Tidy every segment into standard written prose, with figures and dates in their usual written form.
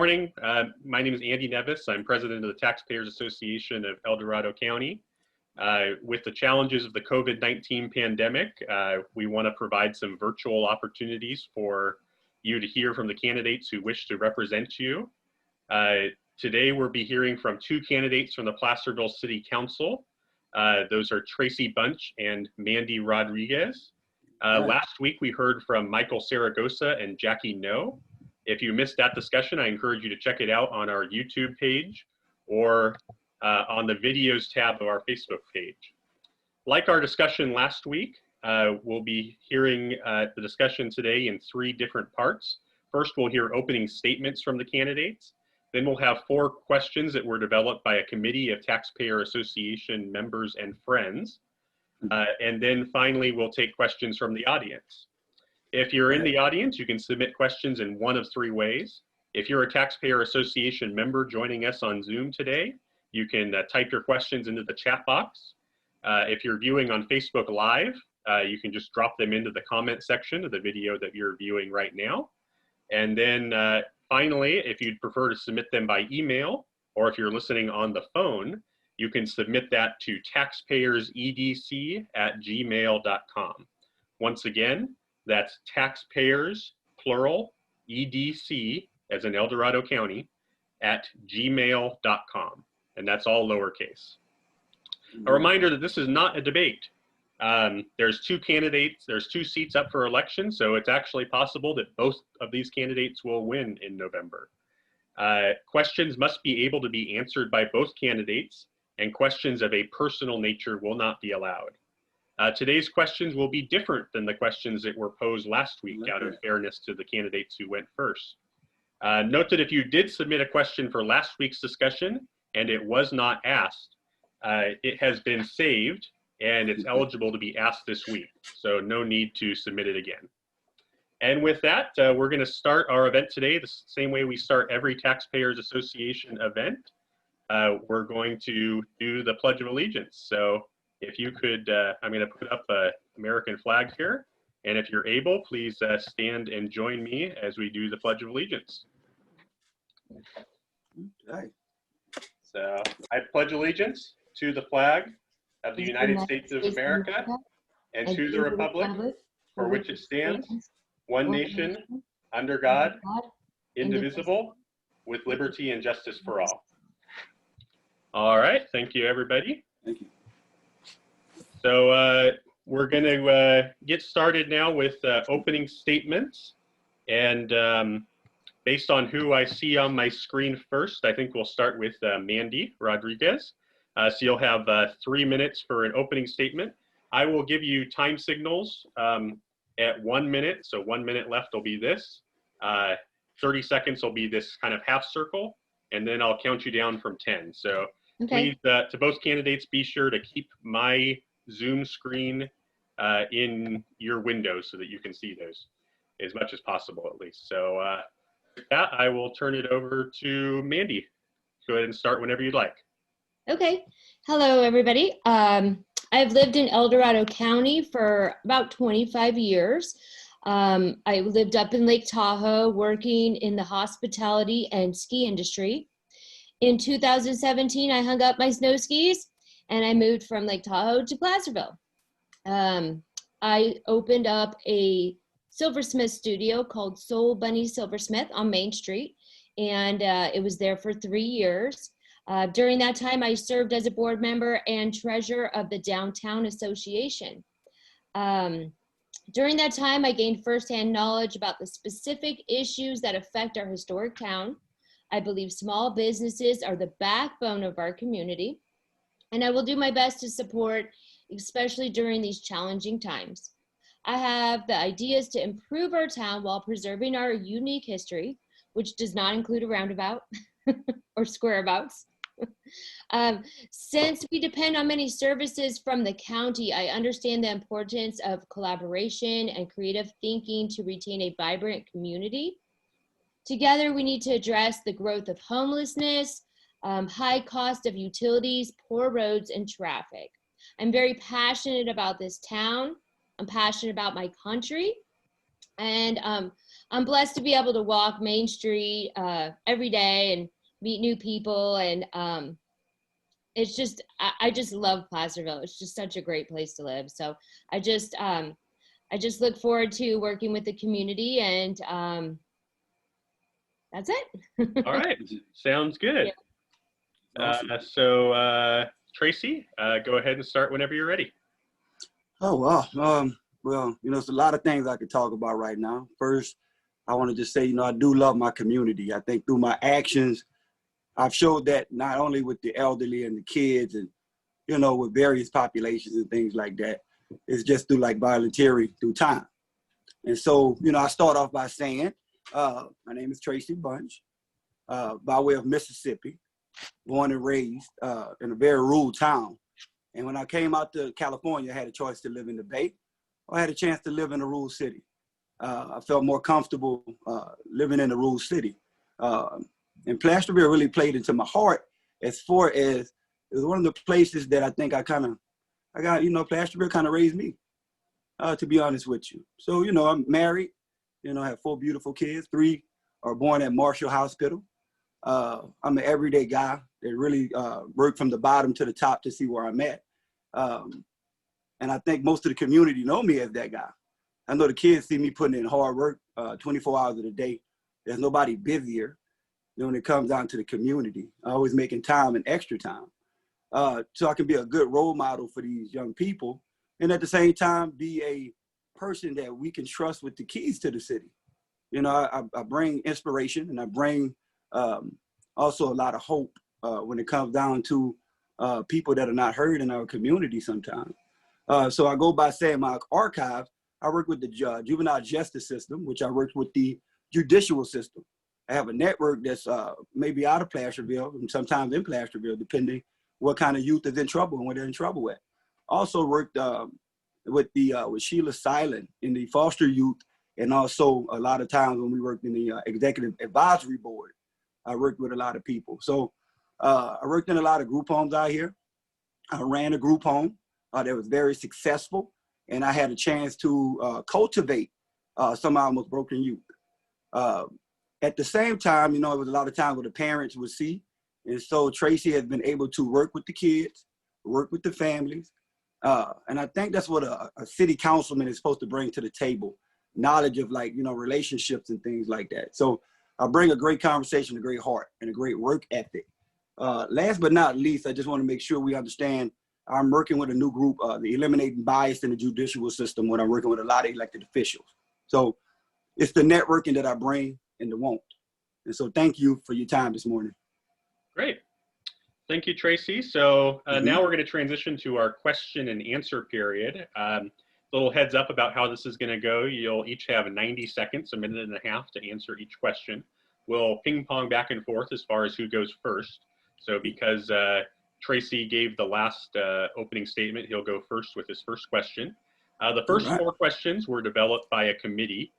Morning. My name is Andy Nevis. I'm president of the Taxpayers Association of El Dorado County. With the challenges of the COVID-19 pandemic, we want to provide some virtual opportunities for you to hear from the candidates who wish to represent you. Today, we'll be hearing from two candidates from the Placerville City Council. Those are Tracy Bunch and Mandy Rodriguez. Last week, we heard from Michael Saragosa and Jackie No. If you missed that discussion, I encourage you to check it out on our YouTube page or on the videos tab of our Facebook page. Like our discussion last week, we'll be hearing the discussion today in three different parts. First, we'll hear opening statements from the candidates. Then we'll have 4 questions that were developed by a committee of Taxpayer Association members and friends. And then finally, we'll take questions from the audience. If you're in the audience, you can submit questions in one of 3 ways. If you're a Taxpayer Association member joining us on Zoom today, you can type your questions into the chat box. If you're viewing on Facebook Live, you can just drop them into the comment section of the video that you're viewing right now. And then finally, if you'd prefer to submit them by email, or if you're listening on the phone, you can submit that to taxpayersedc@gmail.com. Once again, that's taxpayers, plural, EDC, as in El Dorado County, @gmail.com. And that's all lowercase. A reminder that this is not a debate. There's 2 candidates, there's 2 seats up for election, so it's actually possible that both of these candidates will win in November. Questions must be able to be answered by both candidates, and questions of a personal nature will not be allowed. Today's questions will be different than the questions that were posed last week out of fairness to the candidates who went first. Note that if you did submit a question for last week's discussion and it was not asked, it has been saved and it's eligible to be asked this week. So no need to submit it again. And with that, we're going to start our event today the same way we start every Taxpayers Association event. We're going to do the Pledge of Allegiance. So if you could, I'm going to put up an American flag here. And if you're able, please stand and join me as we do the Pledge of Allegiance. Okay. So I pledge allegiance to the flag of the United States of America and to the republic for which it stands, one nation, under God, indivisible, with liberty and justice for all. All right, thank you, everybody. Thank you. So we're going to get started now with opening statements. And based on who I see on my screen first, I think we'll start with Mandy Rodriguez. So you'll have 3 minutes for an opening statement. I will give you time signals at 1 minute. So 1 minute left will be this. 30 seconds will be this kind of half circle. And then I'll count you down from 10. So please, to both candidates, be sure to keep my Zoom screen in your window so that you can see those as much as possible, at least. So with that, I will turn it over to Mandy. Go ahead and start whenever you'd like. Okay. Hello, everybody. I've lived in El Dorado County for about 25 years. I lived up in Lake Tahoe working in the hospitality and ski industry. In 2017, I hung up my snow skis and I moved from Lake Tahoe to Placerville. I opened up a silversmith studio called Soul Bunny Silversmith on Main Street, and it was there for 3 years. During that time, I served as a board member and treasurer of the Downtown Association. During that time, I gained firsthand knowledge about the specific issues that affect our historic town. I believe small businesses are the backbone of our community, and I will do my best to support, especially during these challenging times. I have the ideas to improve our town while preserving our unique history, which does not include a roundabout or squareabouts. Since we depend on many services from the county, I understand the importance of collaboration and creative thinking to retain a vibrant community. Together, we need to address the growth of homelessness, high cost of utilities, poor roads, and traffic. I'm very passionate about this town. I'm passionate about my country. And I'm blessed to be able to walk Main Street every day and meet new people. And it's just, I just love Placerville. It's just such a great place to live. So I just look forward to working with the community, and that's it. All right, sounds good. Awesome. Tracy, go ahead and start whenever you're ready. Oh, wow. Well, it's a lot of things I could talk about right now. First, I want to just say, I do love my community. I think through my actions, I've showed that not only with the elderly and the kids and, with various populations and things like that. It's just through like volunteering through time. And so, I start off by saying, my name is Tracy Bunch, by way of Mississippi, born and raised in a very rural town. And when I came out to California, I had a choice to live in the Bay, or I had a chance to live in a rural city. I felt more comfortable living in a rural city. And Placerville really played into my heart as far as it was one of the places that I think Placerville kind of raised me, to be honest with you. So, I'm married, I have 4 beautiful kids. 3 are born at Marshall Hospital. I'm an everyday guy that really worked from the bottom to the top to see where I'm at. And I think most of the community know me as that guy. I know the kids see me putting in hard work 24 hours of the day. There's nobody busier when it comes down to the community. Always making time and extra time. So I can be a good role model for these young people. And at the same time, be a person that we can trust with the keys to the city. I bring inspiration, and I bring also a lot of hope when it comes down to people that are not heard in our community sometimes. So I go by saying my archive, I work with the juvenile justice system, which I work with the judicial system. I have a network that's maybe out of Placerville and sometimes in Placerville, depending what kind of youth is in trouble and what they're in trouble with. Also worked with Sheila Silent in the foster youth, and also a lot of times when we worked in the executive advisory board, I worked with a lot of people. So I worked in a lot of group homes out here. I ran a group home that was very successful, and I had a chance to cultivate some of our most broken youth. At the same time, it was a lot of times where the parents would see, and so Tracy has been able to work with the kids, work with the families, and I think that's what a city councilman is supposed to bring to the table, knowledge of relationships and things like that. So I bring a great conversation, a great heart, and a great work ethic. Last but not least, I just want to make sure we understand I'm working with a new group, the Eliminating Bias in the Judicial System, when I'm working with a lot of elected officials. So it's the networking that I bring and the want. And so thank you for your time this morning. Great. Thank you, Tracy. So now we're going to transition to our question and answer period. Little heads up about how this is going to go. You'll each have 90 seconds, a minute and a half to answer each question. We'll ping pong back and forth as far as who goes first. So because Tracy gave the last opening statement, he'll go first with his first question. The first 4 questions were developed by a committee,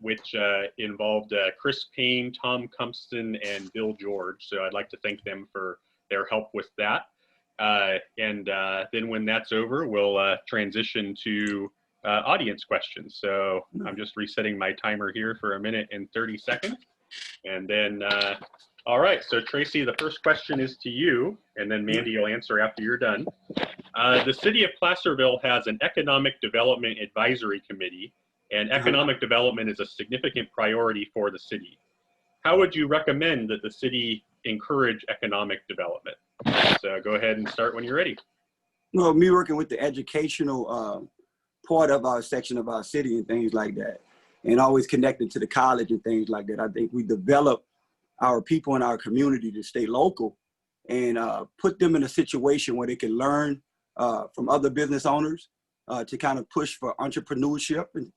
which involved Chris Payne, Tom Cumpston, and Bill George. So I'd like to thank them for their help with that. And then when that's over, we'll transition to audience questions. So I'm just resetting my timer here for 1 minute and 30 seconds. And then, all right, so Tracy, the first question is to you, and then Mandy will answer after you're done. The city of Placerville has an Economic Development Advisory Committee, and economic development is a significant priority for the city. How would you recommend that the city encourage economic development? So go ahead and start when you're ready. Well, me working with the educational part of our section of our city and things like that, and always connected to the college and things like that, I think we develop our people in our community to stay local and put them in a situation where they can learn from other business owners to kind of push for entrepreneurship and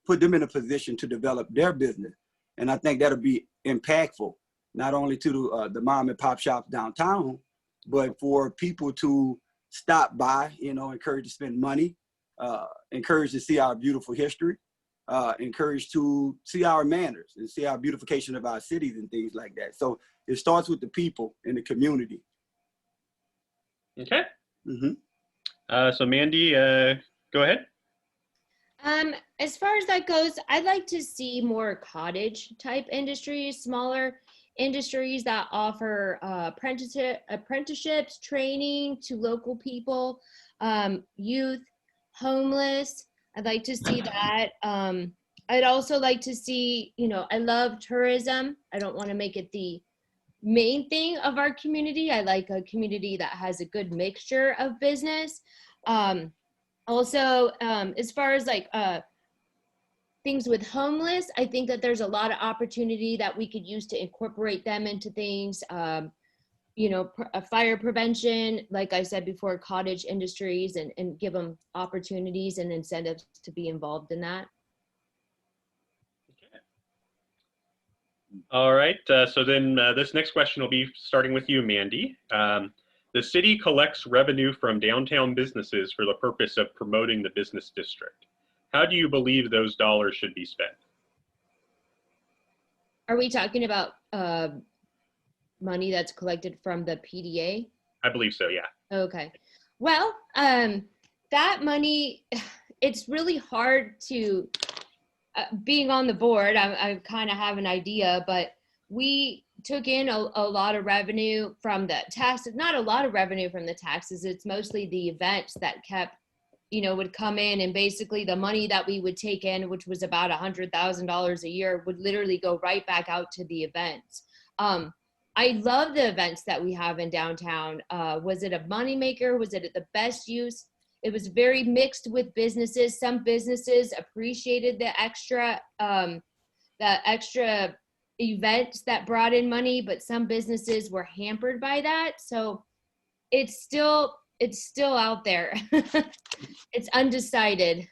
put them in a position to develop their business. And I think that'll be impactful, not only to the mom and pop shops downtown, but for people to stop by, encourage to spend money, encourage to see our beautiful history, encourage to see our manners and see our beautification of our cities and things like that. So it starts with the people in the community. Okay. So Mandy, go ahead. As far as that goes, I'd like to see more cottage type industries, smaller industries that offer apprenticeships, training to local people, youth, homeless. I'd like to see that. I'd also like to see, I love tourism. I don't want to make it the main thing of our community. I like a community that has a good mixture of business. Also, as far as like things with homeless, I think that there's a lot of opportunity that we could use to incorporate them into things. Fire prevention, like I said before, cottage industries, and give them opportunities and incentives to be involved in that. Okay. All right, so then this next question will be starting with you, Mandy. The city collects revenue from downtown businesses for the purpose of promoting the business district. How do you believe those dollars should be spent? Are we talking about money that's collected from the PDA? I believe so, yeah. Okay. Well, that money, it's really hard to, being on the board, I kind of have an idea, but we took in a lot of revenue from the taxes, not a lot of revenue from the taxes. It's mostly the events that kept, would come in, and basically the money that we would take in, which was about $100,000 a year, would literally go right back out to the events. I love the events that we have in downtown. Was it a moneymaker? Was it the best use? It was very mixed with businesses. Some businesses appreciated the extra events that brought in money, but some businesses were hampered by that. So it's still out there. It's undecided.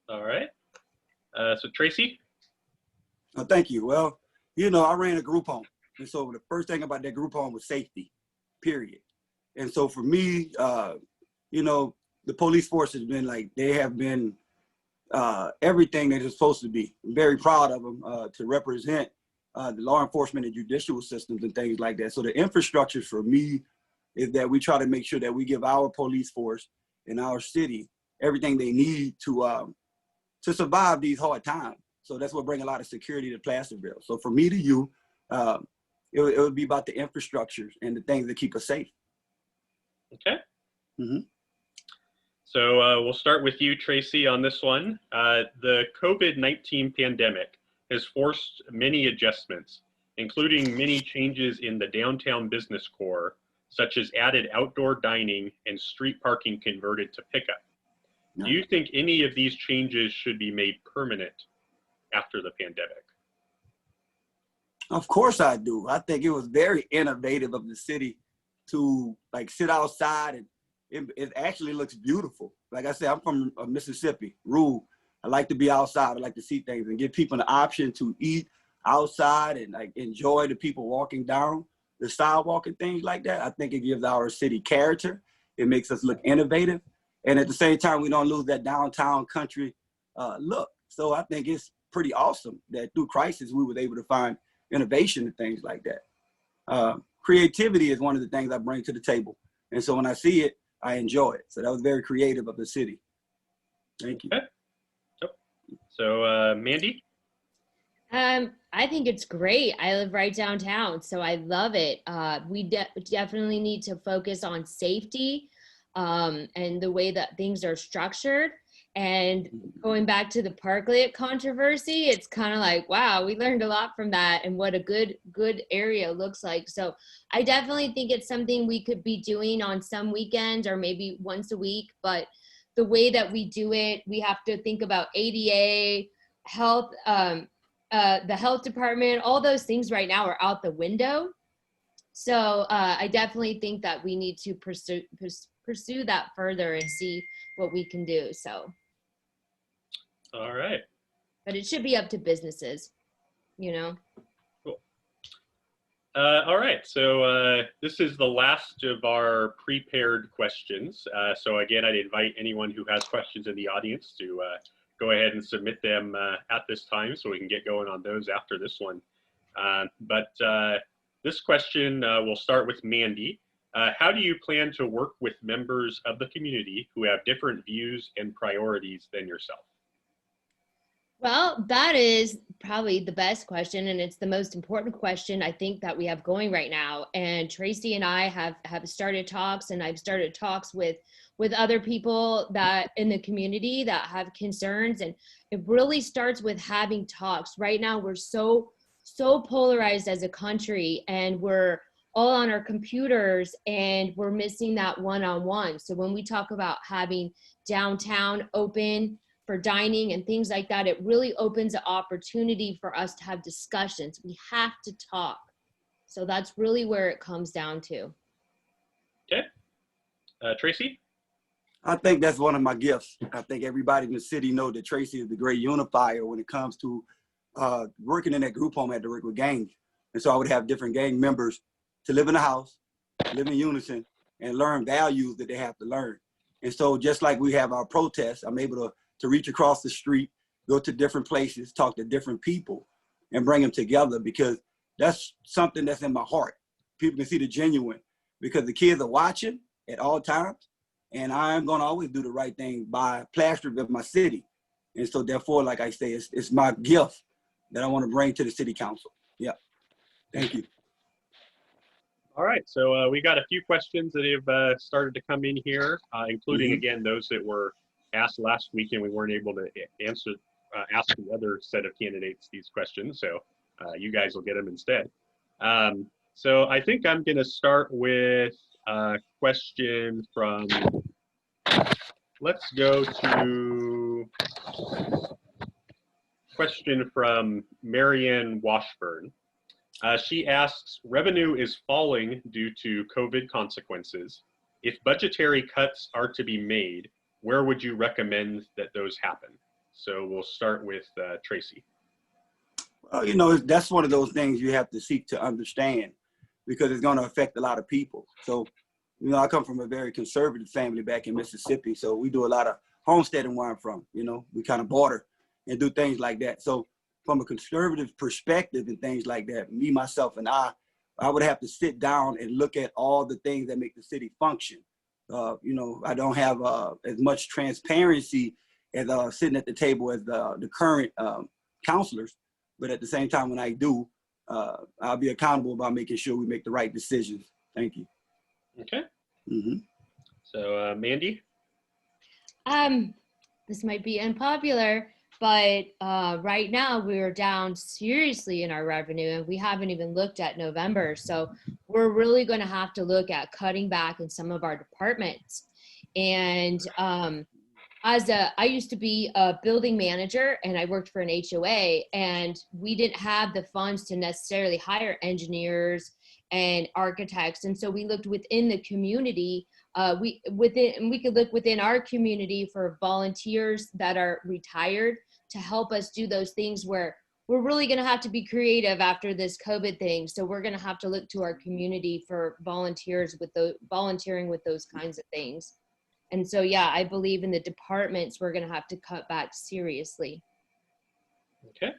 All right. So Tracy? Oh, thank you. Well, I ran a group home. And so the first thing about that group home was safety, period. And so for me, the police force has been they have been everything that it's supposed to be. I'm very proud of them to represent the law enforcement and judicial systems and things like that. So the infrastructure for me is that we try to make sure that we give our police force in our city everything they need to survive these hard times. So that's what brings a lot of security to Placerville. So for me to you, it would be about the infrastructures and the things that keep us safe. Okay. Mm-hmm. So we'll start with you, Tracy, on this one. The COVID-19 pandemic has forced many adjustments, including many changes in the downtown business core, such as added outdoor dining and street parking converted to pickup. Do you think any of these changes should be made permanent after the pandemic? Of course I do. I think it was very innovative of the city to sit outside, and it actually looks beautiful. Like I said, I'm from Mississippi, rural. I like to be outside. I like to see things and give people an option to eat outside and enjoy the people walking down the sidewalk and things like that. I think it gives our city character. It makes us look innovative. And at the same time, we don't lose that downtown country look. So I think it's pretty awesome that through crisis, we were able to find innovation and things like that. Creativity is one of the things I bring to the table. And so when I see it, I enjoy it. So that was very creative of the city. Thank you. Okay. So Mandy? I think it's great. I live right downtown, so I love it. We definitely need to focus on safety and the way that things are structured. And going back to the parklet controversy, it's kind of like, wow, we learned a lot from that and what a good area looks like. So I definitely think it's something we could be doing on some weekends or maybe once a week. But the way that we do it, we have to think about ADA, health, the health department, all those things right now are out the window. So I definitely think that we need to pursue that further and see what we can do. So. All right. But it should be up to businesses, Cool. All right. So this is the last of our prepared questions. So again, I'd invite anyone who has questions in the audience to go ahead and submit them at this time so we can get going on those after this one. But this question will start with Mandy. How do you plan to work with members of the community who have different views and priorities than yourself? Well, that is probably the best question, and it's the most important question I think that we have going right now. And Tracy and I have started talks, and I've started talks with other people that in the community that have concerns, and it really starts with having talks. Right now, we're so polarized as a country, and we're all on our computers, and we're missing that one-on-one. So when we talk about having downtown open for dining and things like that, it really opens an opportunity for us to have discussions. We have to talk. So that's really where it comes down to. Okay. Tracy? I think that's one of my gifts. I think everybody in the city know that Tracy is the great unifier when it comes to working in that group home at the work with gangs. And so I would have different gang members to live in the house, live in unison, and learn values that they have to learn. And so just like we have our protests, I'm able to reach across the street, go to different places, talk to different people, and bring them together, because that's something that's in my heart. People can see the genuine, because the kids are watching at all times, and I'm going to always do the right thing by Placerville, my city. And so therefore, like I say, it's my gift that I want to bring to the city council. Yeah. Thank you. All right, so we got a few questions that have started to come in here, including, again, those that were asked last week and we weren't able to answer, ask the other set of candidates these questions, so you guys will get them instead. So I think I'm going to start with a question from, let's go to question from Marianne Washburn. She asks, revenue is falling due to COVID consequences. If budgetary cuts are to be made, where would you recommend that those happen? So we'll start with Tracy. Well, you know, that's one of those things you have to seek to understand, because it's going to affect a lot of people. So, you know, I come from a very conservative family back in Mississippi. So we do a lot of homesteading where I'm from. You know, we kind of border and do things like that. So from a conservative perspective and things like that, me, myself, and I would have to sit down and look at all the things that make the city function. You know, I don't have as much transparency as sitting at the table as the current counselors, but at the same time, when I do, I'll be accountable about making sure we make the right decisions. Thank you. Okay. So Mandy? This might be unpopular, but right now we're down seriously in our revenue, and we haven't even looked at November. So we're really going to have to look at cutting back in some of our departments. And I used to be a building manager, and I worked for an HOA, and we didn't have the funds to necessarily hire engineers and architects. And so we looked within the community. We could look within our community for volunteers that are retired to help us do those things, where we're really going to have to be creative after this COVID thing. So we're going to have to look to our community for volunteers with volunteering with those kinds of things. And so, yeah, I believe in the departments, we're going to have to cut back seriously. Okay.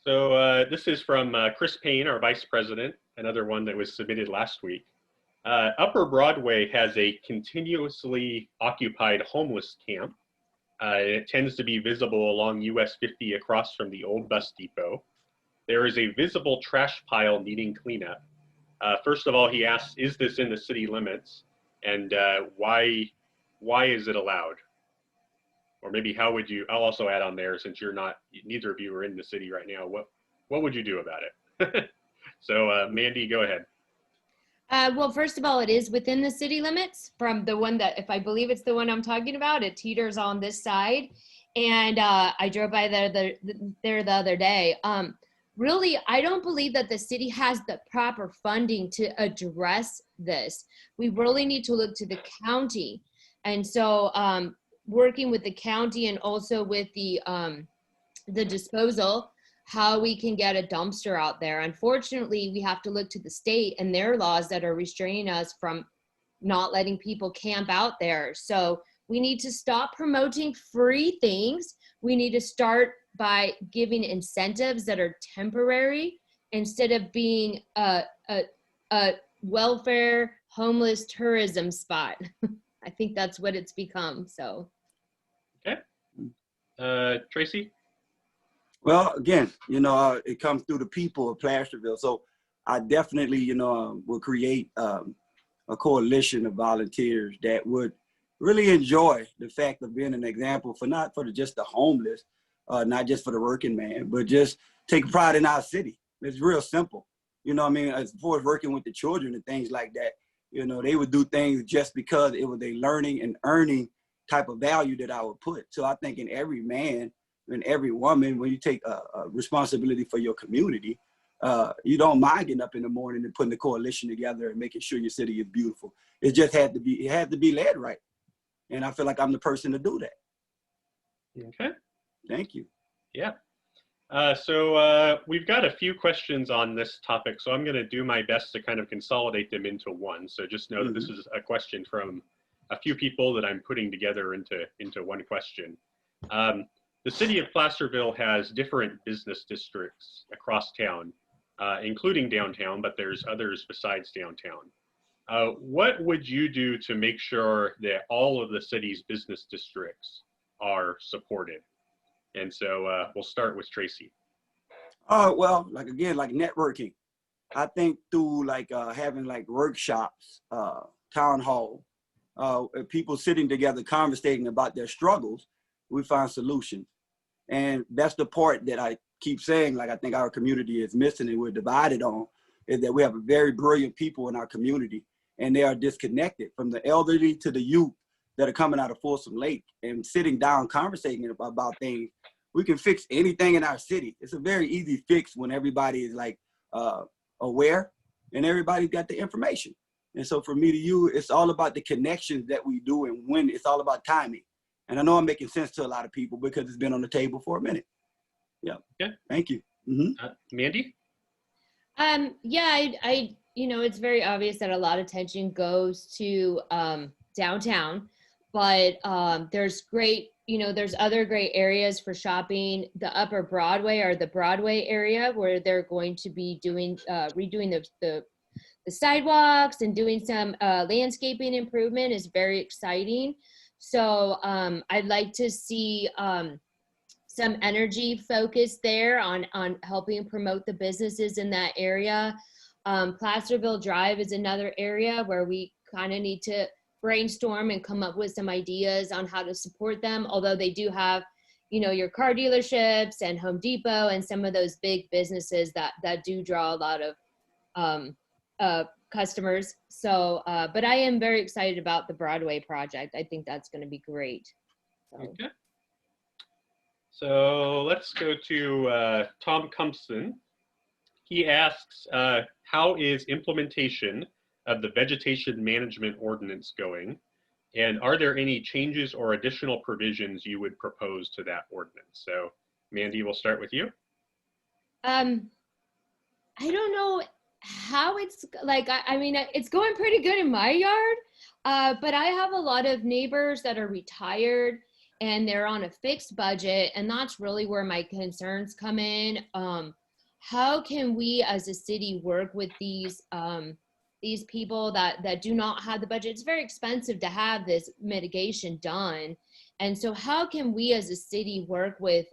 So this is from Chris Payne, our vice president, another one that was submitted last week. Upper Broadway has a continuously occupied homeless camp. It tends to be visible along US 50 across from the old bus depot. There is a visible trash pile needing cleanup. First of all, he asks, is this in the city limits? And why is it allowed? Or maybe how would you, I'll also add on there, since you're not, neither of you are in the city right now, what would you do about it? So Mandy, go ahead. Well, first of all, it is within the city limits. From the one that, if I believe it's the one I'm talking about, it teeters on this side. And I drove by there the other day. Really, I don't believe that the city has the proper funding to address this. We really need to look to the county. And so working with the county and also with the disposal, how we can get a dumpster out there. Unfortunately, we have to look to the state and their laws that are restraining us from not letting people camp out there. So we need to stop promoting free things. We need to start by giving incentives that are temporary instead of being a welfare homeless tourism spot. I think that's what it's become. So. Okay. Tracy? Well, again, it comes through the people of Placerville. So I definitely, will create a coalition of volunteers that would really enjoy the fact of being an example for not for just the homeless, not just for the working man, but just take pride in our city. It's real simple. You know what I mean? As far as working with the children and things like that, they would do things just because it was a learning and earning type of value that I would put. So I think in every man and every woman, when you take a responsibility for your community, you don't mind getting up in the morning and putting the coalition together and making sure your city is beautiful. It just had to be led right. And I feel like I'm the person to do that. Okay. Thank you. Yeah. So we've got a few questions on this topic, so I'm going to do my best to kind of consolidate them into one. So just know that this is a question from a few people that I'm putting together into one question. The city of Placerville has different business districts across town, including downtown, but there's others besides downtown. What would you do to make sure that all of the city's business districts are supported? And so we'll start with Tracy. Well, like networking. I think through having workshops, town hall, people sitting together, conversating about their struggles, we find solutions. And that's the part that I keep saying, I think our community is missing and we're divided on, is that we have very brilliant people in our community and they are disconnected from the elderly to the youth that are coming out of Folsom Lake and sitting down, conversating about things. We can fix anything in our city. It's a very easy fix when everybody is aware and everybody's got the information. And so for me to you, it's all about the connections that we do and when it's all about timing. And I know I'm making sense to a lot of people because it's been on the table for a minute. Yeah. Okay. Thank you. Mandy? Yeah, it's very obvious that a lot of attention goes to downtown, but there's other great areas for shopping. The Upper Broadway or the Broadway area where they're going to be redoing the sidewalks and doing some landscaping improvement is very exciting. So I'd like to see some energy focus there on helping promote the businesses in that area. Placerville Drive is another area where we kind of need to brainstorm and come up with some ideas on how to support them, although they do have, your car dealerships and Home Depot and some of those big businesses that do draw a lot of customers. So, but I am very excited about the Broadway project. I think that's going to be great. So. Okay. So let's go to Tom Cumpson. He asks, how is implementation of the Vegetation Management Ordinance going? And are there any changes or additional provisions you would propose to that ordinance? So Mandy, we'll start with you. I don't know how it's it's going pretty good in my yard, but I have a lot of neighbors that are retired and they're on a fixed budget, and that's really where my concerns come in. How can we as a city work with these people that do not have the budget? It's very expensive to have this mitigation done, and so how can we as a city work with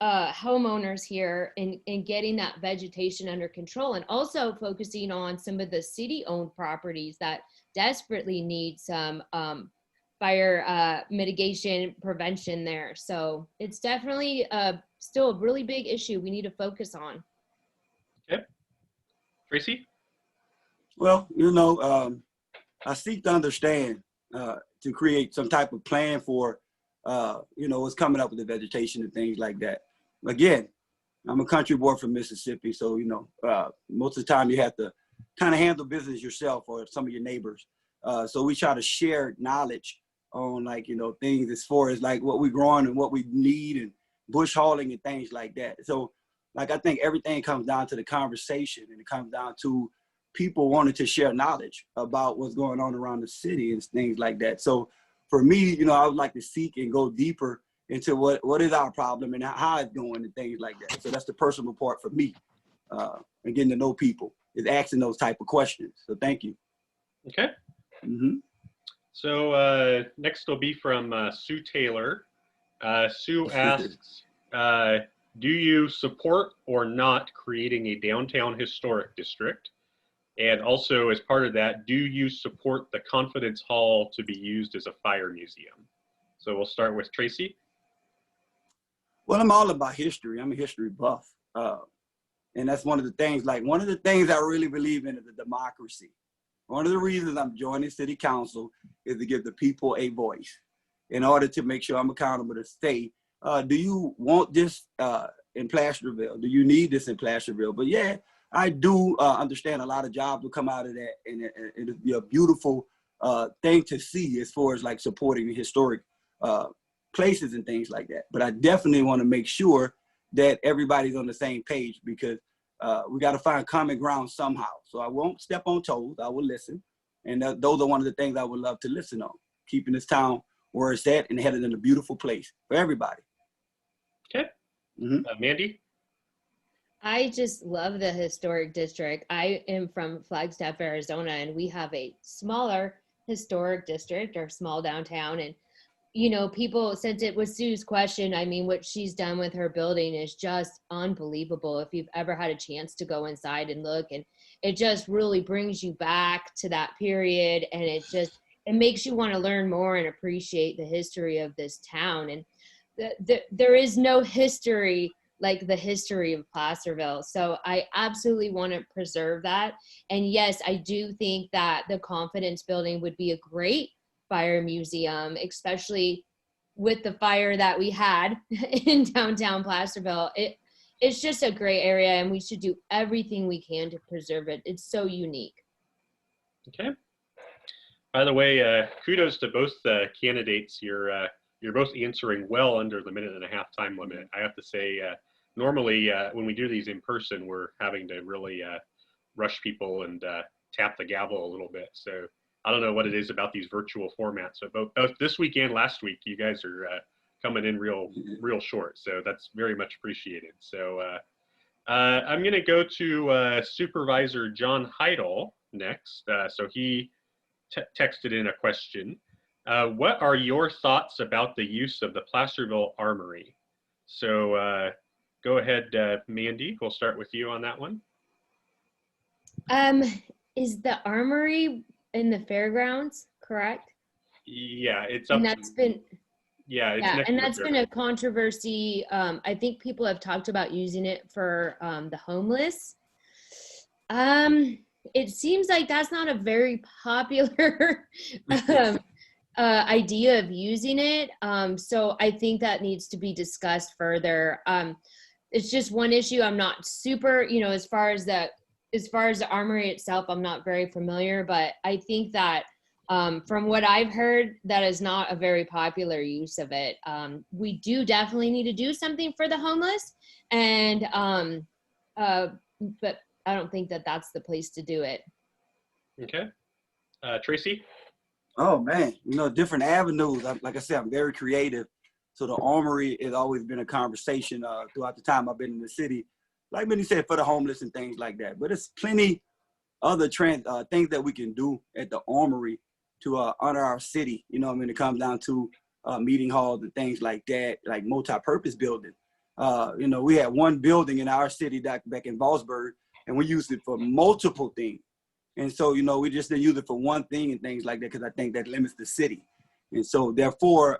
homeowners here in getting that vegetation under control, and also focusing on some of the city-owned properties that desperately need some fire mitigation prevention there. So it's definitely still a really big issue we need to focus on. Okay. Tracy? Well, I seek to understand to create some type of plan for what's coming up with the vegetation and things like that. Again, I'm a country boy from Mississippi, so most of the time you have to kind of handle business yourself or some of your neighbors. So we try to share knowledge on things as far as what we're growing and what we need and bush hauling and things like that. So I think everything comes down to the conversation, and it comes down to people wanting to share knowledge about what's going on around the city and things like that. So for me, I would like to seek and go deeper into what is our problem and how it's going and things like that. So that's the personal part for me, and getting to know people is asking those type of questions. So thank you. Okay. So next will be from Sue Taylor. Sue asks, do you support or not creating a downtown historic district? And also, as part of that, do you support the Confidence Hall to be used as a fire museum? So we'll start with Tracy. Well, I'm all about history. I'm a history buff. And that's one of the things, one of the things I really believe in is the democracy. One of the reasons I'm joining city council is to give the people a voice in order to make sure I'm accountable to say, do you want this in Placerville? Do you need this in Placerville? But yeah, I do understand a lot of jobs will come out of that, and it'll be a beautiful thing to see as far as supporting historic places and things like that. But I definitely want to make sure that everybody's on the same page, because we got to find common ground somehow. So I won't step on toes. I will listen. And those are one of the things I would love to listen on, keeping this town where it's at and headed in a beautiful place for everybody. Okay. Mandy? I just love the historic district. I am from Flagstaff, Arizona, and we have a smaller historic district, or small downtown. And, you know, people, since it was Sue's question, I mean, what she's done with her building is just unbelievable. If you've ever had a chance to go inside and look, and it just really brings you back to that period. And it makes you want to learn more and appreciate the history of this town. And there is no history like the history of Placerville. So I absolutely want to preserve that. And yes, I do think that the Confidence Building would be a great fire museum, especially with the fire that we had in downtown Placerville. It's just a great area, and we should do everything we can to preserve it. It's so unique. Okay. By the way, kudos to both candidates. You're both answering well under the 1.5-minute time limit. I have to say, normally when we do these in person, we're having to really rush people and tap the gavel a little bit. So I don't know what it is about these virtual formats, but both this week and last week, you guys are coming in real short. So that's very much appreciated. So I'm going to go to Supervisor John Heidel next. So he texted in a question. What are your thoughts about the use of the Placerville Armory? So go ahead, Mandy. We'll start with you on that one. Is the Armory in the fairgrounds, correct? Yeah, it's up. And that's been. Yeah, and that's been a controversy. I think people have talked about using it for the homeless. It seems like that's not a very popular idea of using it. So I think that needs to be discussed further. It's just one issue. I'm not super, as far as the Armory itself, I'm not very familiar, but I think that from what I've heard, that is not a very popular use of it. We do definitely need to do something for the homeless, and but I don't think that that's the place to do it. Okay. Tracy? Oh man, different avenues. Like I said, I'm very creative. So the Armory has always been a conversation throughout the time I've been in the city. Like Minnie said, for the homeless and things like that. But there's plenty other things that we can do at the Armory to honor our city. It comes down to meeting halls and things like that, like multi-purpose building. We had one building in our city back in Valsburg, and we used it for multiple things. And so, we just didn't use it for one thing and things like that, because I think that limits the city. And so therefore,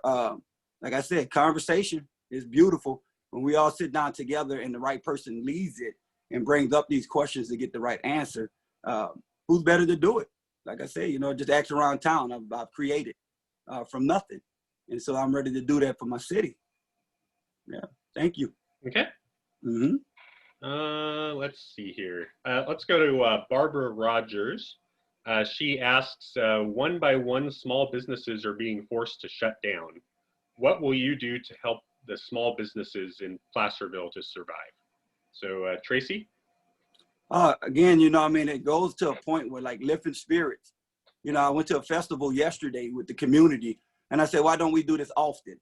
like I said, conversation is beautiful. When we all sit down together and the right person leads it and brings up these questions to get the right answer, who's better to do it? Like I said, just ask around town. I've created from nothing. And so I'm ready to do that for my city. Yeah, thank you. Okay. Mm-hmm. Let's see here. Let's go to Barbara Rogers. She asks, one by one, small businesses are being forced to shut down. What will you do to help the small businesses in Placerville to survive? So Tracy? Again, it goes to a point where lifting spirits. I went to a festival yesterday with the community, and I said, why don't we do this often?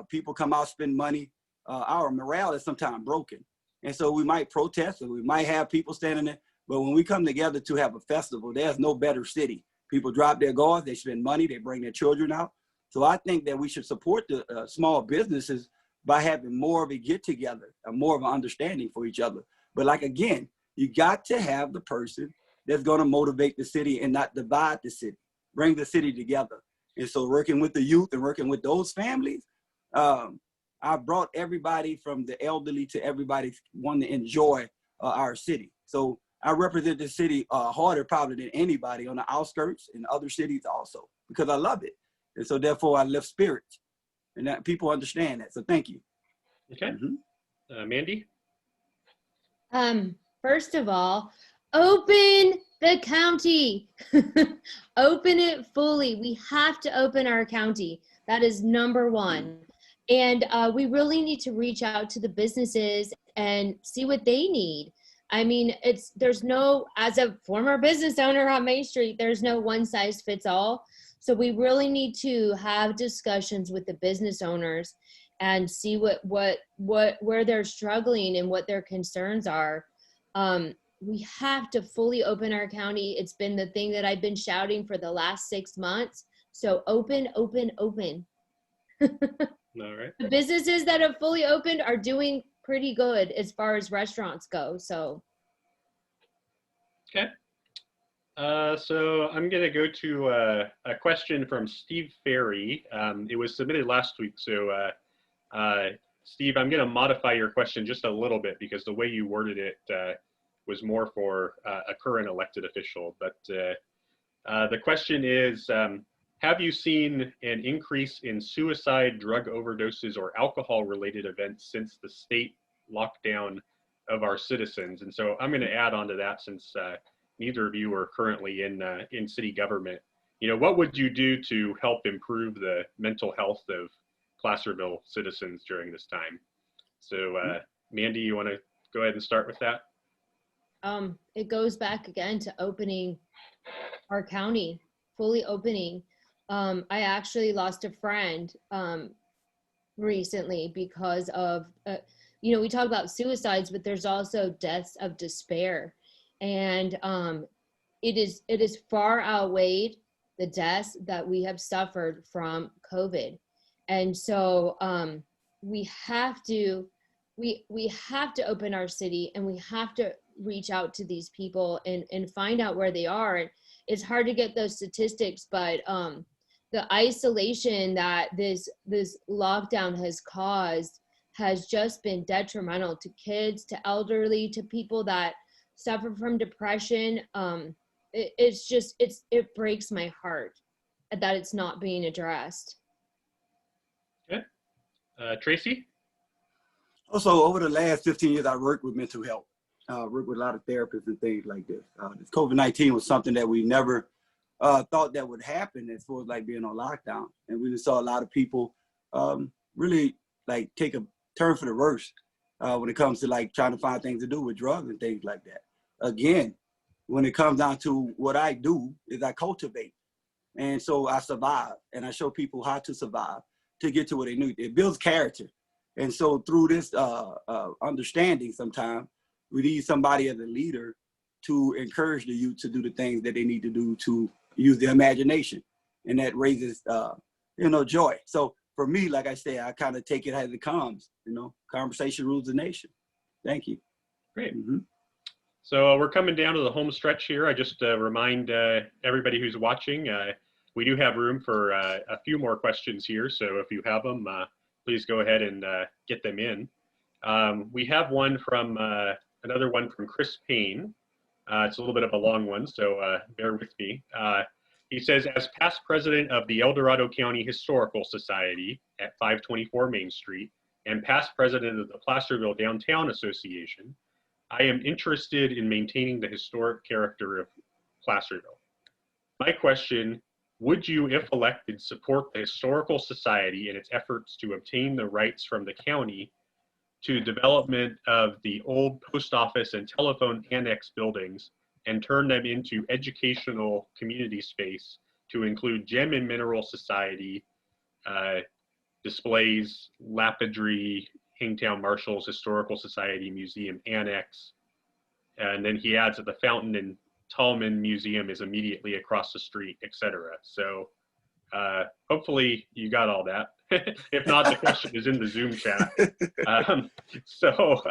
People come out, spend money. Our morale is sometimes broken. And so we might protest, and we might have people standing there. But when we come together to have a festival, there's no better city People drop their guards, they spend money, they bring their children out. So I think that we should support the small businesses by having more of a get together, more of an understanding for each other. But like, again, you got to have the person that's going to motivate the city and not divide the city, bring the city together. And so working with the youth and working with those families, I brought everybody from the elderly to everybody wanting to enjoy our city. So I represent the city harder probably than anybody on the outskirts and other cities also, because I love it. And so therefore I lift spirits, and that people understand that. So thank you. Okay. Mandy? First of all, open the county. Open it fully. We have to open our county. That is number one. And we really need to reach out to the businesses and see what they need. I mean, there's no, as a former business owner on Main Street, there's no one size fits all. So we really need to have discussions with the business owners and see where they're struggling and what their concerns are. We have to fully open our county. It's been the thing that I've been shouting for the last 6 months. So open, open, open. All right. The businesses that have fully opened are doing pretty good as far as restaurants go. So. Okay. So I'm going to go to a question from Steve Ferry. It was submitted last week. So Steve, I'm going to modify your question just a little bit because the way you worded it was more for a current elected official. But the question is, have you seen an increase in suicide, drug overdoses, or alcohol-related events since the state lockdown of our citizens? And so I'm going to add on to that, since neither of you are currently in city government. You know, what would you do to help improve the mental health of Placerville citizens during this time? So Mandy, you want to go ahead and start with that? It goes back again to opening our county, fully opening. I actually lost a friend recently because of, you know, we talk about suicides, but there's also deaths of despair. And it is far outweighed the deaths that we have suffered from COVID. And so we have to open our city, and we have to reach out to these people and find out where they are. And it's hard to get those statistics, but the isolation that this lockdown has caused has just been detrimental to kids, to elderly, to people that suffer from depression. It breaks my heart that it's not being addressed. Okay. Tracy? Also, over the last 15 years, I worked with mental health. Worked with a lot of therapists and things like this. This COVID-19 was something that we never thought that would happen as far as like being on lockdown. And we just saw a lot of people really like take a turn for the worse when it comes to like trying to find things to do with drugs and things like that. Again, when it comes down to what I do is I cultivate. And so I survive, and I show people how to survive to get to what they need. It builds character. And so through this understanding, sometimes we need somebody as a leader to encourage the youth to do the things that they need to do to use their imagination. And that raises, joy. So for me, like I say, I kind of take it as it comes, conversation rules the nation. Thank you. Great. So we're coming down to the home stretch here. I just remind everybody who's watching, we do have room for a few more questions here. So if you have them, please go ahead and get them in. We have one from, another one from Chris Payne. It's a little bit of a long one, so bear with me. He says, as past president of the El Dorado County Historical Society at 524 Main Street and past president of the Placerville Downtown Association, I am interested in maintaining the historic character of Placerville. My question, would you, if elected, support the Historical Society in its efforts to obtain the rights from the county to development of the old post office and telephone annex buildings and turn them into educational community space to include Gem and Mineral Society displays, lapidary, Hangtown Marshals Historical Society Museum Annex. And then he adds that the fountain and Tallman Museum is immediately across the street, etc. So hopefully you got all that. If not, the question is in the Zoom chat. So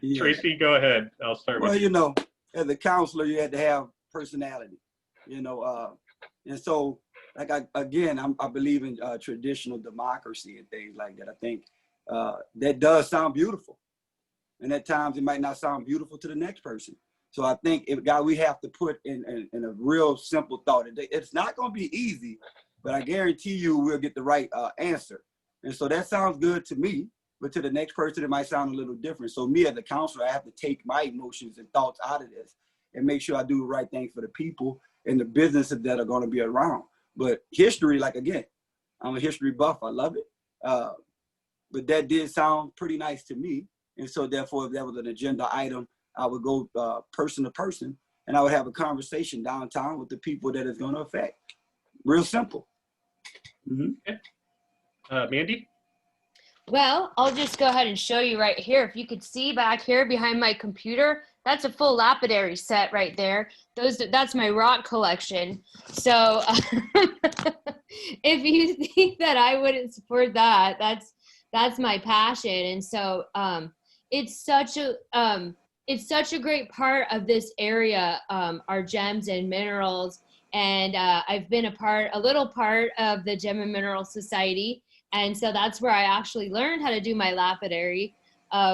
Yeah. Tracy, go ahead. I'll start with Well, you. you know, as a counselor, you had to have personality, and so like I believe in traditional democracy and things like that. I think that does sound beautiful, and at times it might not sound beautiful to the next person. So I think we have to put in a real simple thought. It's not going to be easy, but I guarantee you we'll get the right answer. And so that sounds good to me, but to the next person, it might sound a little different. So me as a counselor, I have to take my emotions and thoughts out of this and make sure I do the right thing for the people and the businesses that are going to be around. But history, like again, I'm a history buff. I love it. But that did sound pretty nice to me. And so therefore, if that was an agenda item, I would go person to person and I would have a conversation downtown with the people that it's going to affect. Real simple. Mm-hmm. Okay. Mandy? Well, I'll just go ahead and show you right here. If you could see back here behind my computer, that's a full lapidary set right there. That's my rock collection. So if you think that I wouldn't support that, that's my passion. And so it's such a great part of this area, our gems and minerals. And I've been a little part of the Gem and Mineral Society. And so that's where I actually learned how to do my lapidary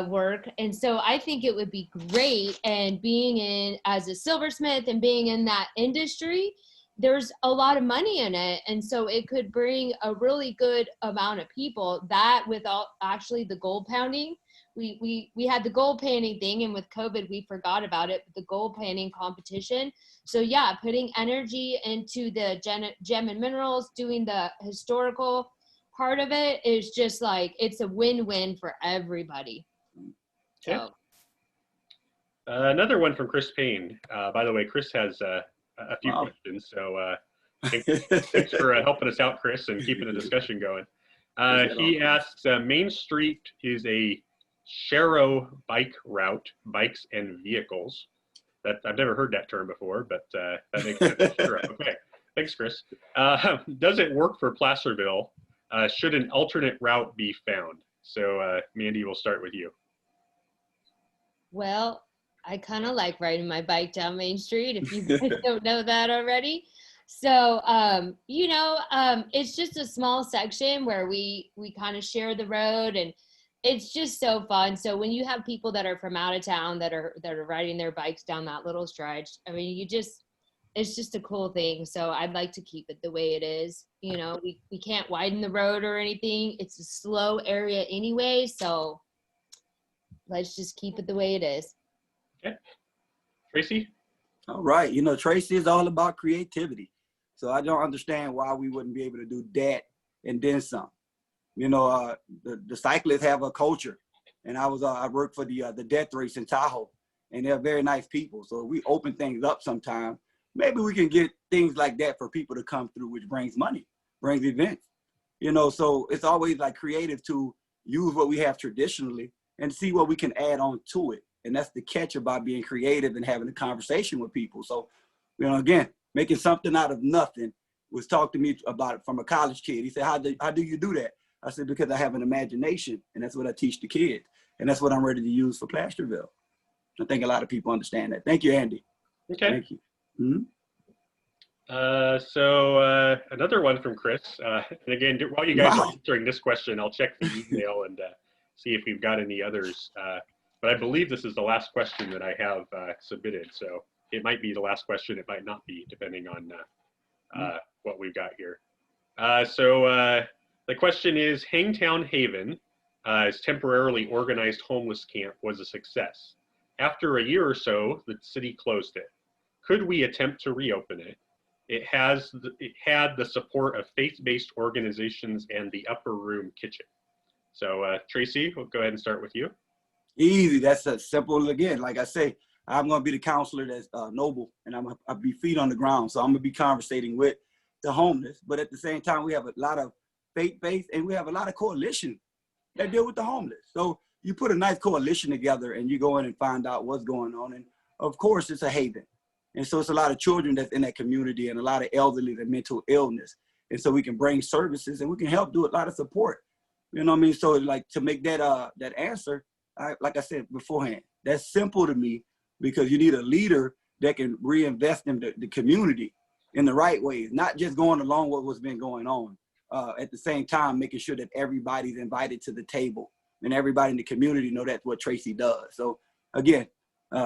work. And so I think it would be great. And being in as a silversmith and being in that industry, there's a lot of money in it. And so it could bring a really good amount of people that without actually the gold pounding. We had the gold panning thing, and with COVID, we forgot about it, the gold panning competition. So yeah, putting energy into the gem and minerals, doing the historical part of it is just like, it's a win-win for everybody. Okay. So. Another one from Chris Payne. By the way, Chris has a few questions, so thanks for helping us out, Chris, and keeping the discussion going. He asks, Main Street is a Sharo bike route, bikes and vehicles. I've never heard that term before, but that makes sense. Sharo. Okay, thanks, Chris. Does it work for Placerville? Should an alternate route be found? So Mandy, we'll start with you. Well, I kind of like riding my bike down Main Street, if you guys don't know that already. So, it's just a small section where we kind of share the road, and it's just so fun. So when you have people that are from out of town that are riding their bikes down that little stretch, I mean, it's just a cool thing. So I'd like to keep it the way it is. We can't widen the road or anything. It's a slow area anyway. So let's just keep it the way it is. Okay. Tracy? All right. Tracy is all about creativity. So I don't understand why we wouldn't be able to do that and then some. The cyclists have a culture, and I work for the death race in Tahoe, and they're very nice people. So we open things up sometime. Maybe we can get things like that for people to come through, which brings money, brings events. So it's always like creative to use what we have traditionally and see what we can add on to it. And that's the catch about being creative and having a conversation with people. So, again, making something out of nothing was talked to me about it from a college kid. He said, how do you do that? I said, because I have an imagination, and that's what I teach the kids. And that's what I'm ready to use for Placerville. I think a lot of people understand that. Thank you, Andy. Okay. Thank you. Mm-hmm. So another one from Chris. And again, while you guys are answering this question, I'll check the email and see if we've got any others. But I believe this is the last question that I have submitted. So it might be the last question. It might not be, depending on what we've got here. So the question is, Hangtown Haven, as temporarily organized homeless camp, was a success. After a year or so, the city closed it. Could we attempt to reopen it? It had the support of faith-based organizations and the upper room kitchen. So Tracy, we'll go ahead and start with you. Easy. That's simple. Again, like I say, I'm going to be the counselor that's noble, and I'll be feet on the ground. So I'm going to be conversating with the homeless. But at the same time, we have a lot of faith-based, and we have a lot of coalitions that deal with the homeless. So you put a nice coalition together, and you go in and find out what's going on. And of course, it's a haven. And so it's a lot of children that's in that community and a lot of elderly and mental illness. And so we can bring services and we can help do a lot of support. You know what I mean? So like to make that that answer, like I said beforehand, that's simple to me because you need a leader that can reinvest in the community in the right ways, not just going along with what's been going on. At the same time, making sure that everybody's invited to the table and everybody in the community know that's what Tracy does. So again,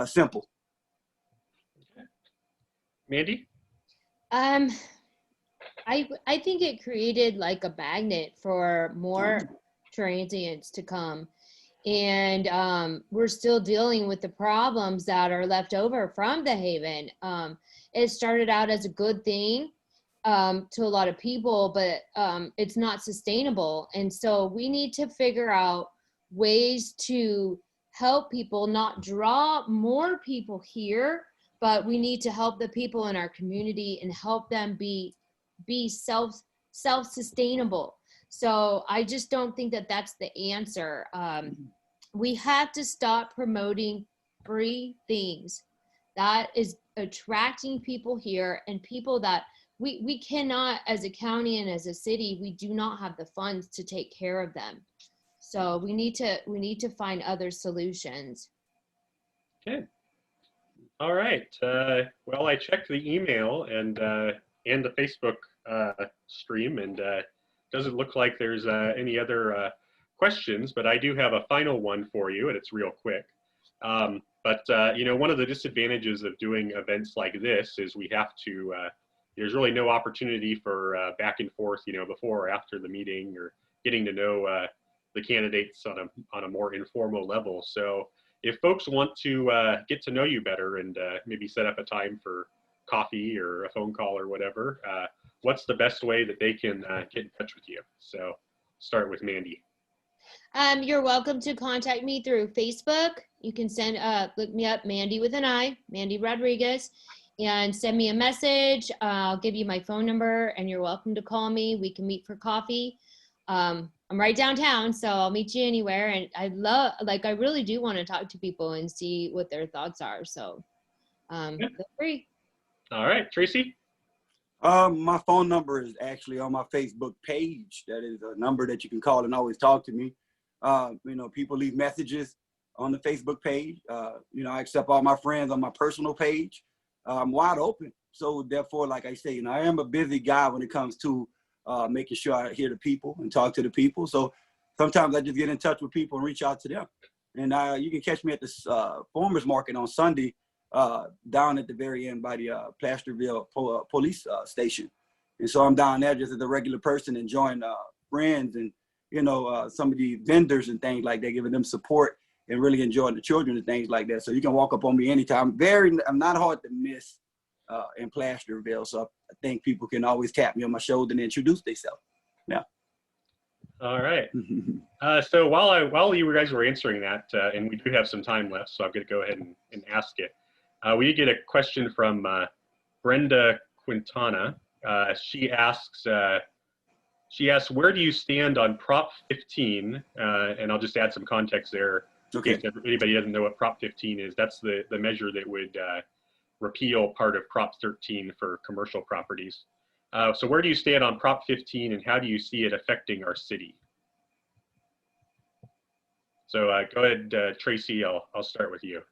simple. Mandy? I think it created like a magnet for more transients to come. And we're still dealing with the problems that are left over from the Haven. It started out as a good thing to a lot of people, but it's not sustainable. And so we need to figure out ways to help people, not draw more people here, but we need to help the people in our community and help them be self-sustainable. So I just don't think that that's the answer. We have to stop promoting free things. That is attracting people here and people that we cannot, as a county and as a city, we do not have the funds to take care of them. So we need to find other solutions. Okay. All right. Well, I checked the email and the Facebook stream, and doesn't look like there's any other questions, but I do have a final one for you, and it's real quick. You know, one of the disadvantages of doing events like this is we have to, there's really no opportunity for back and forth, you know, before or after the meeting, or getting to know the candidates on a more informal level. So if folks want to get to know you better and maybe set up a time for coffee or a phone call or whatever, what's the best way that they can get in touch with you? So start with Mandy. You're welcome to contact me through Facebook. You can look me up, Mandy with an I, Mandy Rodriguez, and send me a message. I'll give you my phone number and you're welcome to call me. We can meet for coffee. I'm right downtown, so I'll meet you anywhere. And I really do want to talk to people and see what their thoughts are. So feel free. All right, Tracy? My phone number is actually on my Facebook page. That is a number that you can call and always talk to me. You know, people leave messages on the Facebook page. You know, I accept all my friends on my personal page. I'm wide open. So therefore, like I say, you know, I am a busy guy when it comes to making sure I hear the people and talk to the people. So sometimes I just get in touch with people and reach out to them. And you can catch me at the farmers market on Sunday, down at the very end by the Placerville police station. And so I'm down there just as a regular person, enjoying friends and, you know, some of the vendors and things like that, giving them support and really enjoying the children and things like that. So you can walk up on me anytime. I'm not hard to miss in Placerville. So I think people can always tap me on my shoulder and introduce themselves. Yeah. All right. So while you guys were answering that, and we do have some time left, so I'm going to go ahead and ask it. We did get a question from Brenda Quintana. She asks, where do you stand on Prop 15? And I'll just add some context there. Okay. If anybody doesn't know what Prop 15 is, that's the measure that would repeal part of Prop 13 for commercial properties. So where do you stand on Prop 15 and how do you see it affecting our city? So go ahead, Tracy, I'll start with you.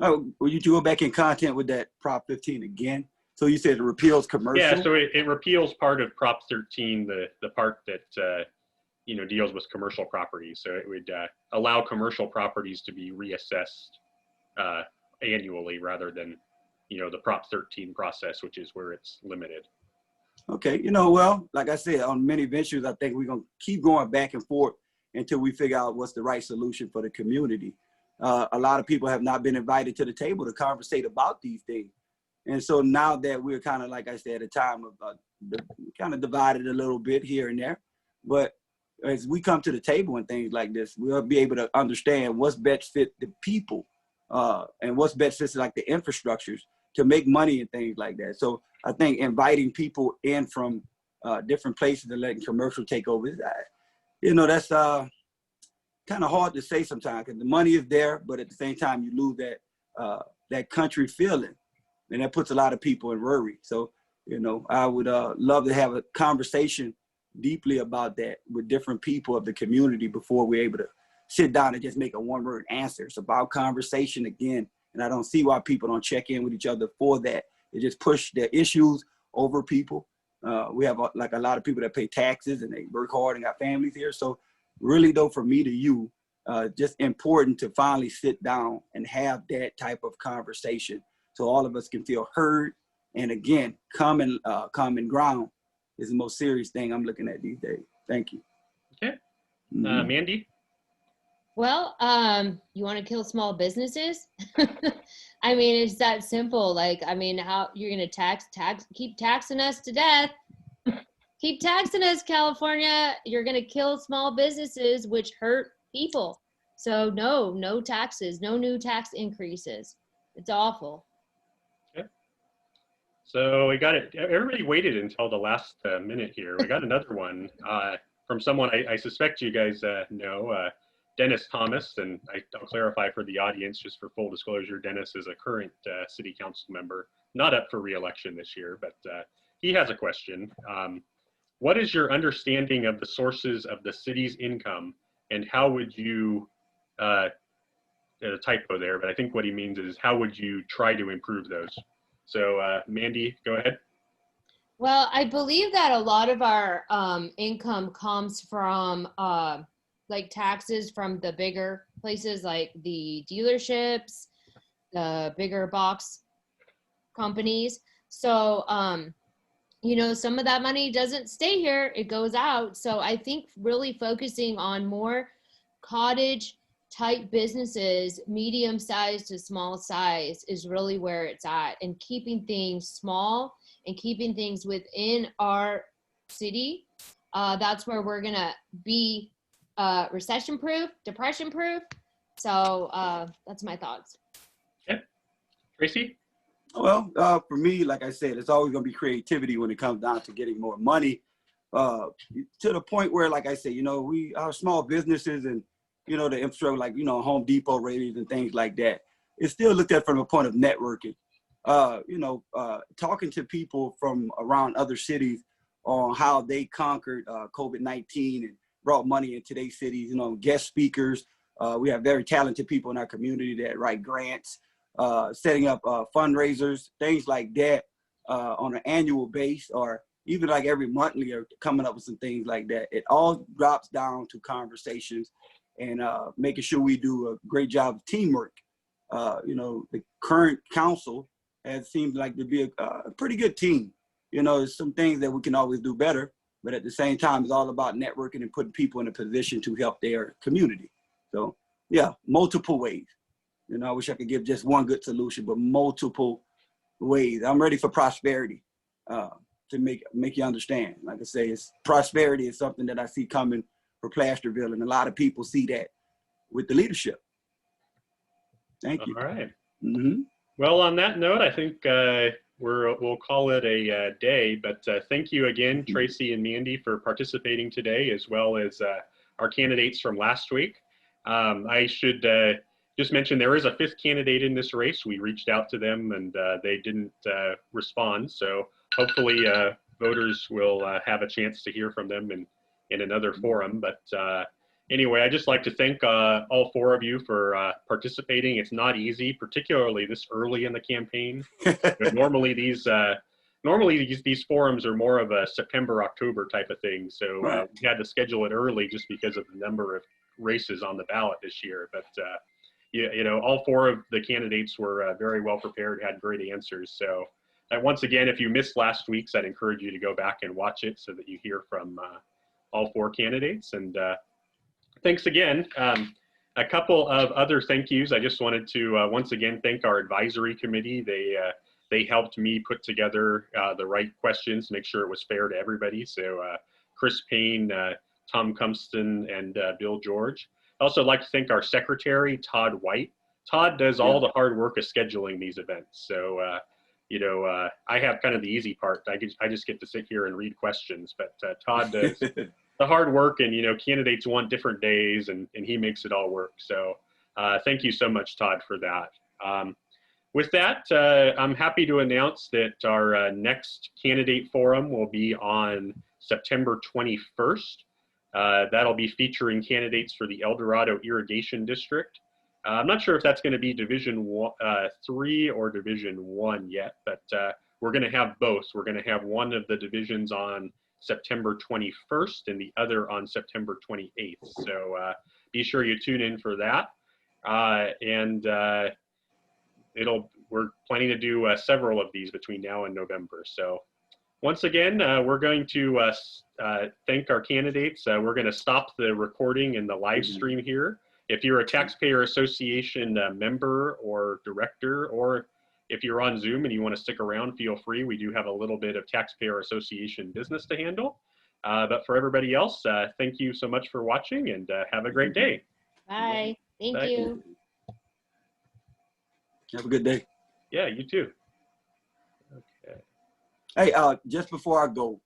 Oh, will you go back in content with that Prop 15 again? So you said it repeals commercial? Yeah, so it repeals part of Prop 13, the part that you know, deals with commercial properties. So it would allow commercial properties to be reassessed annually rather than, you know, the Prop 13 process, which is where it's limited. Okay, you know, well, like I said, on many ventures, I think we're going to keep going back and forth until we figure out what's the right solution for the community. A lot of people have not been invited to the table to conversate about these things. And so now that we're kind of, like I said, at a time of kind of divided a little bit here and there, but as we come to the table and things like this, we'll be able to understand what's best fit the people and what's best fit like the infrastructures to make money and things like that. So I think inviting people in from different places and letting commercial take over, you know, that's kind of hard to say sometimes because the money is there, but at the same time you lose that country feeling. and that puts a lot of people in worry. So, you know, I would love to have a conversation deeply about that with different people of the community before we're able to sit down and just make a one-word answer. It's about conversation again, and I don't see why people don't check in with each other for that. They just push their issues over people. We have like a lot of people that pay taxes and they work hard and got families here. So really though, from me to you, just important to finally sit down and have that type of conversation so all of us can feel heard. And again, common ground is the most serious thing I'm looking at these days. Thank you. Okay. Mhm. Mandy? Well, you want to kill small businesses? I mean, it's that simple. Like, I mean, how you're going to keep taxing us to death. Keep taxing us, California. You're going to kill small businesses, which hurt people. So no taxes, no new tax increases. It's awful. Okay. So we got it. Everybody waited until the last minute here. We got another one from someone I suspect you guys know, Dennis Thomas, and I'll clarify for the audience, just for full disclosure, Dennis is a current city council member, not up for re-election this year, but he has a question. What is your understanding of the sources of the city's income, and how would you, a typo there, but I think what he means is how would you try to improve those? So Mandy, go ahead. Well, I believe that a lot of our income comes from like taxes from the bigger places, like the dealerships, the bigger box companies. So, you know, some of that money doesn't stay here, it goes out. So I think really focusing on more cottage type businesses, medium size to small size, is really where it's at, and keeping things small and keeping things within our city. That's where we're gonna be recession proof, depression proof. So that's my thoughts. Okay. Tracy? Well, for me, like I said, it's always going to be creativity when it comes down to getting more money, to the point where, like I said, you know, our small businesses and, you know, the infrastructure, like, you know, Home Depot radios and things like that, it's still looked at from a point of networking. You know, talking to people from around other cities on how they conquered COVID-19 and brought money into their cities, you know, guest speakers. We have very talented people in our community that write grants, setting up fundraisers, things like that on an annual base, or even like every monthly, or coming up with some things like that. It all drops down to conversations and making sure we do a great job of teamwork. You know, the current council has seemed like to be a pretty good team. You know, there's some things that we can always do better, but at the same time, it's all about networking and putting people in a position to help their community. So yeah, multiple ways. You know, I wish I could give just one good solution, but multiple ways. I'm ready for prosperity, to make you understand. Like I say, prosperity is something that I see coming for Placerville, and a lot of people see that with the leadership. Thank you. All right. Mm-hmm. Well, on that note, I think we'll call it a day, but thank you again, Tracy and Mandy, for participating today, as well as our candidates from last week. I should just mention there is a fifth candidate in this race. We reached out to them and they didn't respond. So hopefully voters will have a chance to hear from them in another forum. But anyway, I'd just like to thank all four of you for participating. It's not easy, particularly this early in the campaign. But normally these forums are more of a September, October type of thing. So we had to schedule it early just because of the number of races on the ballot this year. But you know, all four of the candidates were very well prepared, had great answers. So once again, if you missed last week's, I'd encourage you to go back and watch it so that you hear from all four candidates. And thanks again. A couple of other thank yous. I just wanted to once again thank our advisory committee. They helped me put together the right questions, make sure it was fair to everybody. So Chris Payne, Tom Cumston, and Bill George. I also like to thank our secretary, Todd White. Todd does all the hard work of scheduling these events. So, you know, I have kind of the easy part. I just get to sit here and read questions, but Todd does the hard work, and, you know, candidates want different days, and he makes it all work. So thank you so much, Todd, for that. with that, I'm happy to announce that our next candidate forum will be on September 21st. That'll be featuring candidates for the El Dorado Irrigation District. I'm not sure if that's going to be Division 3 or Division 1 yet, but we're going to have both. We're going to have one of the divisions on September 21st and the other on September 28th. So be sure you tune in for that. We're planning to do several of these between now and November. So once again, we're going to thank our candidates. We're going to stop the recording and the live stream here. If you're a Taxpayer Association member or director, or if you're on Zoom and you want to stick around, feel free. We do have a little bit of Taxpayer Association business to handle. But for everybody else, thank you so much for watching, and have a great day. Bye. Thank Bye. you. Have a good day. Yeah, you too. Okay. Hey, just before I go,